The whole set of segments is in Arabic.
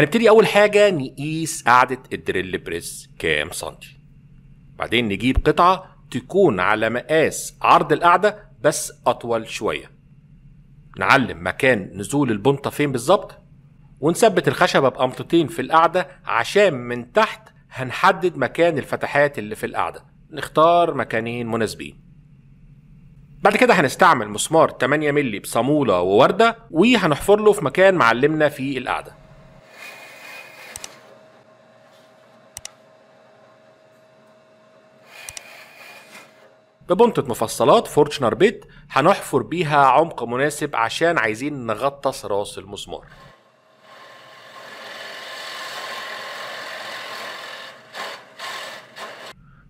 هنبتدي اول حاجة نقيس قاعدة الدريل بريس كام سنتي. بعدين نجيب قطعة تكون على مقاس عرض القاعدة بس اطول شوية. نعلم مكان نزول البنطة فين بالظبط، ونثبت الخشبة بقمطتين في القاعدة عشان من تحت هنحدد مكان الفتحات اللي في القاعدة. نختار مكانين مناسبين. بعد كده هنستعمل مسمار 8 مللي بصامولة ووردة وهنحفر له في مكان معلمنا في القاعدة. ببنطة مفصلات فورتشنر بيت هنحفر بيها عمق مناسب عشان عايزين نغطس راس المسمار.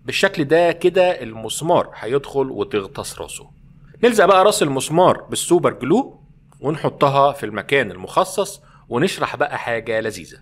بالشكل ده كده المسمار هيدخل وتغطس راسه. نلزق بقى راس المسمار بالسوبر جلو ونحطها في المكان المخصص، ونشرح بقى حاجة لذيذة.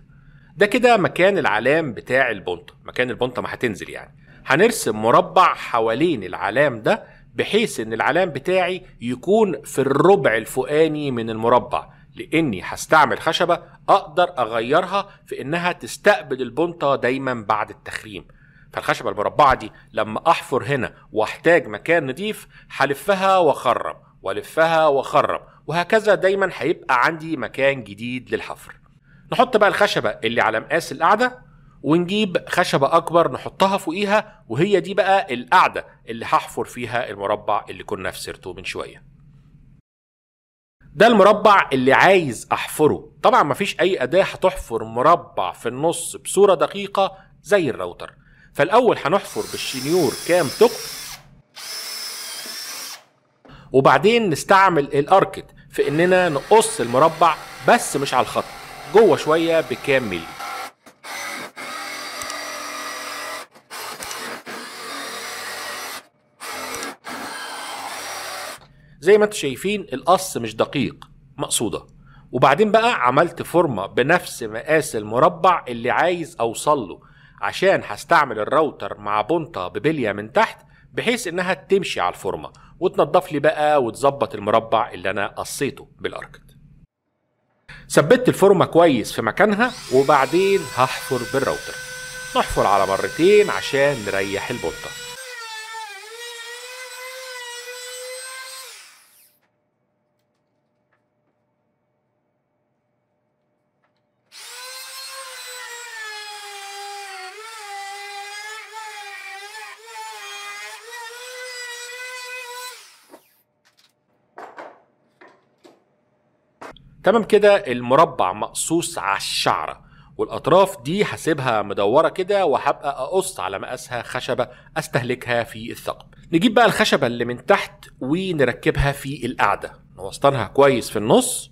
ده كده مكان العلام بتاع البنطة، مكان البنطة ما هتنزل يعني. هنرسم مربع حوالين العلام ده بحيث ان العلام بتاعي يكون في الربع الفوقاني من المربع، لاني هستعمل خشبة اقدر اغيرها في انها تستقبل البنطة دايما بعد التخريم. فالخشبة المربعة دي لما احفر هنا واحتاج مكان نضيف هلفها واخرم والفها واخرم، وهكذا دايما هيبقى عندي مكان جديد للحفر. نحط بقى الخشبة اللي على مقاس القاعدة ونجيب خشبة اكبر نحطها فوقيها، وهي دي بقى القاعدة اللي هحفر فيها المربع اللي كنا في سيرته من شوية. ده المربع اللي عايز احفره. طبعا مفيش اي اداة هتحفر مربع في النص بصورة دقيقة زي الراوتر. فالاول هنحفر بالشنيور كام ثقب، وبعدين نستعمل الاركت في اننا نقص المربع بس مش على الخط، جوه شوية بكام ملي. زي ما انتم شايفين القص مش دقيق، مقصودة. وبعدين بقى عملت فورمة بنفس مقاس المربع اللي عايز اوصل له، عشان هستعمل الراوتر مع بنطة ببلية من تحت بحيث انها تمشي على الفورمة وتنضف لي بقى وتظبط المربع اللي انا قصيته بالاركت. ثبت الفورمة كويس في مكانها، وبعدين هحفر بالراوتر. نحفر على مرتين عشان نريح البنطة. تمام كده المربع مقصوص على الشعرة، والاطراف دي هسيبها مدورة كده، وهبقى اقص على مقاسها خشبة استهلكها في الثقب. نجيب بقى الخشبة اللي من تحت ونركبها في القاعدة، نوسطنها كويس في النص،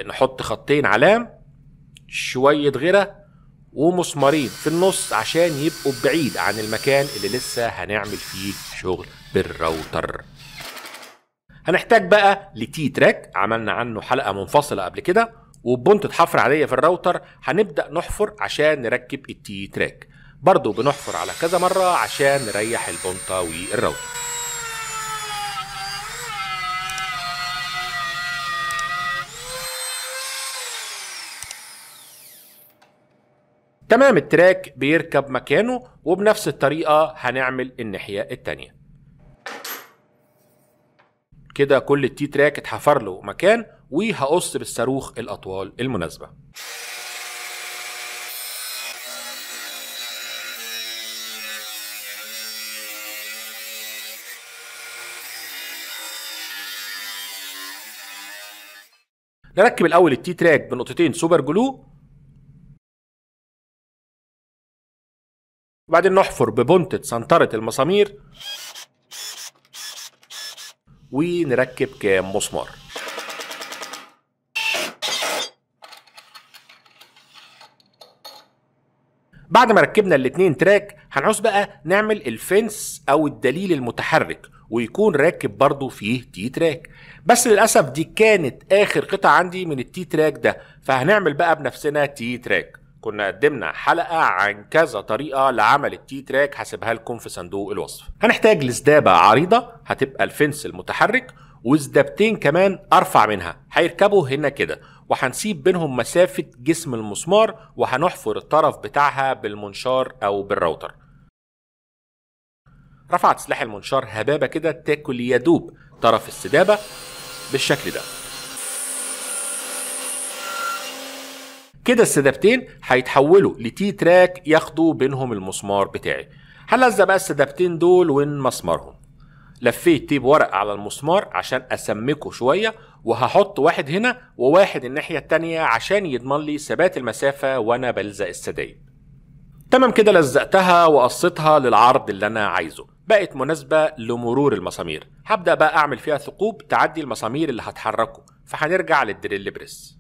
نحط خطين علام، شوية غيرة ومسمارين في النص عشان يبقوا بعيد عن المكان اللي لسه هنعمل فيه شغل بالراوتر. هنحتاج بقى لتي تراك، عملنا عنه حلقة منفصلة قبل كده، وبنطة حفر عادية في الراوتر هنبدأ نحفر عشان نركب التي تراك. برضو بنحفر على كذا مرة عشان نريح البنطة والراوتر. تمام، التراك بيركب مكانه، وبنفس الطريقة هنعمل الناحية التانية. كده كل التي تراك اتحفر له مكان، وهقص بالصاروخ الاطوال المناسبه. نركب الاول التي تراك بنقطتين سوبر جلو، وبعدين نحفر ببنطة سنترة المسامير ونركب كام مسمار. بعد ما ركبنا الاتنين تراك هنعوز بقى نعمل الفنس او الدليل المتحرك، ويكون راكب برضو فيه تي تراك. بس للأسف دي كانت اخر قطعة عندي من التي تراك ده، فهنعمل بقى بنفسنا تي تراك. كنا قدمنا حلقة عن كذا طريقة لعمل التي تراك، هسيبها لكم في صندوق الوصف. هنحتاج لسدابة عريضة هتبقى الفنس المتحرك، وسدابتين كمان ارفع منها هيركبوا هنا كده، وهنسيب بينهم مسافة جسم المسمار، وهنحفر الطرف بتاعها بالمنشار او بالراوتر. رفعت سلاح المنشار هبابة كده تاكل يدوب طرف السدابة بالشكل ده. كده السدابتين هيتحولوا لتي تراك ياخدوا بينهم المسمار بتاعي. هلزق بقى السدابتين دول ونمسمرهم. لفيت تيب ورق على المسمار عشان اسمكه شوية، وهحط واحد هنا وواحد الناحية التانية عشان يضمن لي ثبات المسافة وانا بلزق السدايب. تمام كده، لزقتها وقصيتها للعرض اللي انا عايزه، بقت مناسبة لمرور المسامير. هبدأ بقى اعمل فيها ثقوب تعدي المسامير اللي هتحركه، فهنرجع للدريل بريس.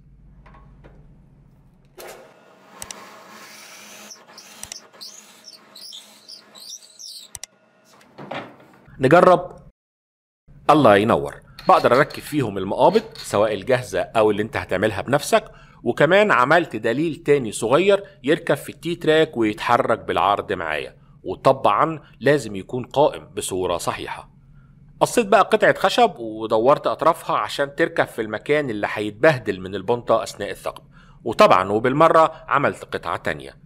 نجرب. الله ينور. بقدر اركب فيهم المقابض سواء الجاهزة او اللي انت هتعملها بنفسك، وكمان عملت دليل تاني صغير يركب في التي تراك ويتحرك بالعرض معايا، وطبعا لازم يكون قائم بصورة صحيحة. قصيت بقى قطعة خشب ودورت اطرافها عشان تركب في المكان اللي هيتبهدل من البنطة اثناء الثقب، وطبعا وبالمرة عملت قطعة تانية.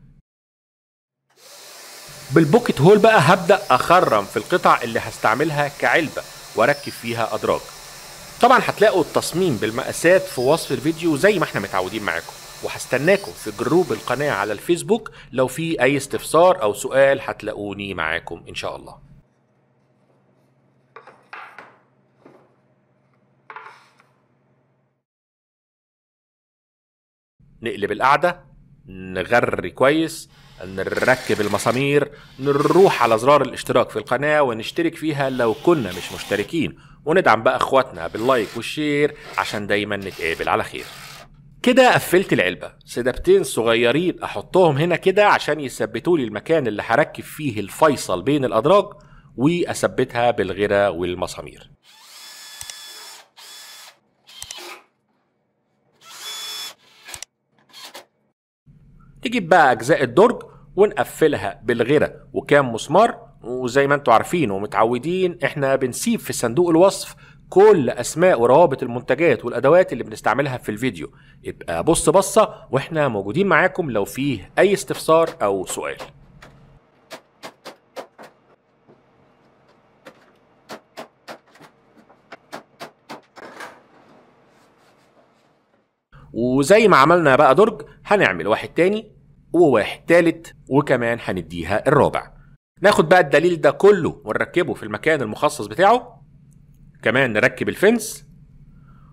بالبوكيت هول بقى هبدأ اخرم في القطع اللي هستعملها كعلبة واركب فيها ادراج. طبعا هتلاقوا التصميم بالمقاسات في وصف الفيديو زي ما احنا متعودين معاكم، وهستناكم في جروب القناة على الفيسبوك لو في اي استفسار او سؤال هتلاقوني معاكم ان شاء الله. نقلب القعدة، نغري كويس، نركب المسامير، نروح على زرار الاشتراك في القناة ونشترك فيها لو كنا مش مشتركين، وندعم بقى اخواتنا باللايك والشير عشان دايما نتقابل على خير. كده قفلت العلبة. سدابتين صغيرين احطهم هنا كده عشان يثبتوا لي المكان اللي هركب فيه الفيصل بين الادراج، واثبتها بالغيرة والمسامير. نجيب بقى اجزاء الدرج ونقفلها بالغيرة وكام مسمار، وزي ما انتوا عارفين ومتعودين احنا بنسيب في صندوق الوصف كل اسماء وروابط المنتجات والادوات اللي بنستعملها في الفيديو. يبقى بص بصة واحنا موجودين معاكم لو فيه اي استفسار او سؤال. وزي ما عملنا بقى درج هنعمل واحد تاني وواحد تالت، وكمان هنديها الرابع. ناخد بقى الدليل ده كله ونركبه في المكان المخصص بتاعه، كمان نركب الفنس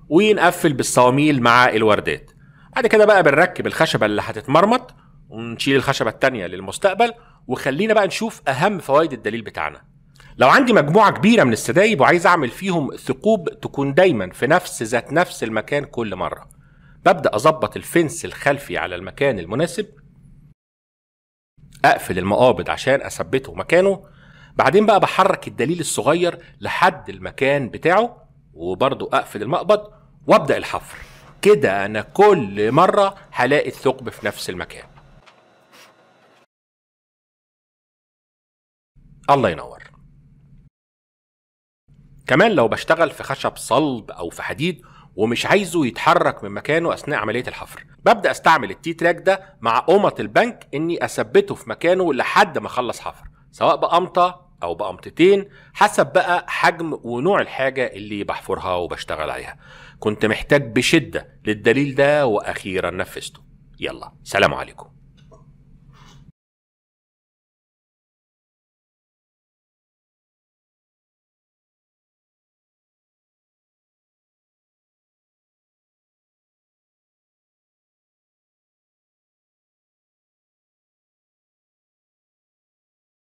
ونقفل بالصواميل مع الوردات. بعد كده بقى بنركب الخشبة اللي هتتمرمط ونشيل الخشبة التانية للمستقبل. وخلينا بقى نشوف اهم فوائد الدليل بتاعنا. لو عندي مجموعة كبيرة من السدايب وعايز اعمل فيهم ثقوب تكون دايما في نفس المكان كل مرة، ببدأ اظبط الفنس الخلفي على المكان المناسب، اقفل المقابض عشان اثبته مكانه، بعدين بقى بحرك الدليل الصغير لحد المكان بتاعه وبرضو اقفل المقبض وابدأ الحفر. كده انا كل مرة هلاقي الثقب في نفس المكان. الله ينور. كمان لو بشتغل في خشب صلب او في حديد ومش عايزه يتحرك من مكانه اثناء عملية الحفر، ببدأ استعمل التي تراك ده مع قمة البنك اني اثبته في مكانه لحد ما اخلص حفر، سواء بقمطة او بقمطتين حسب بقى حجم ونوع الحاجة اللي بحفرها وبشتغل عليها. كنت محتاج بشدة للدليل ده واخيرا نفذته. يلا سلام عليكم.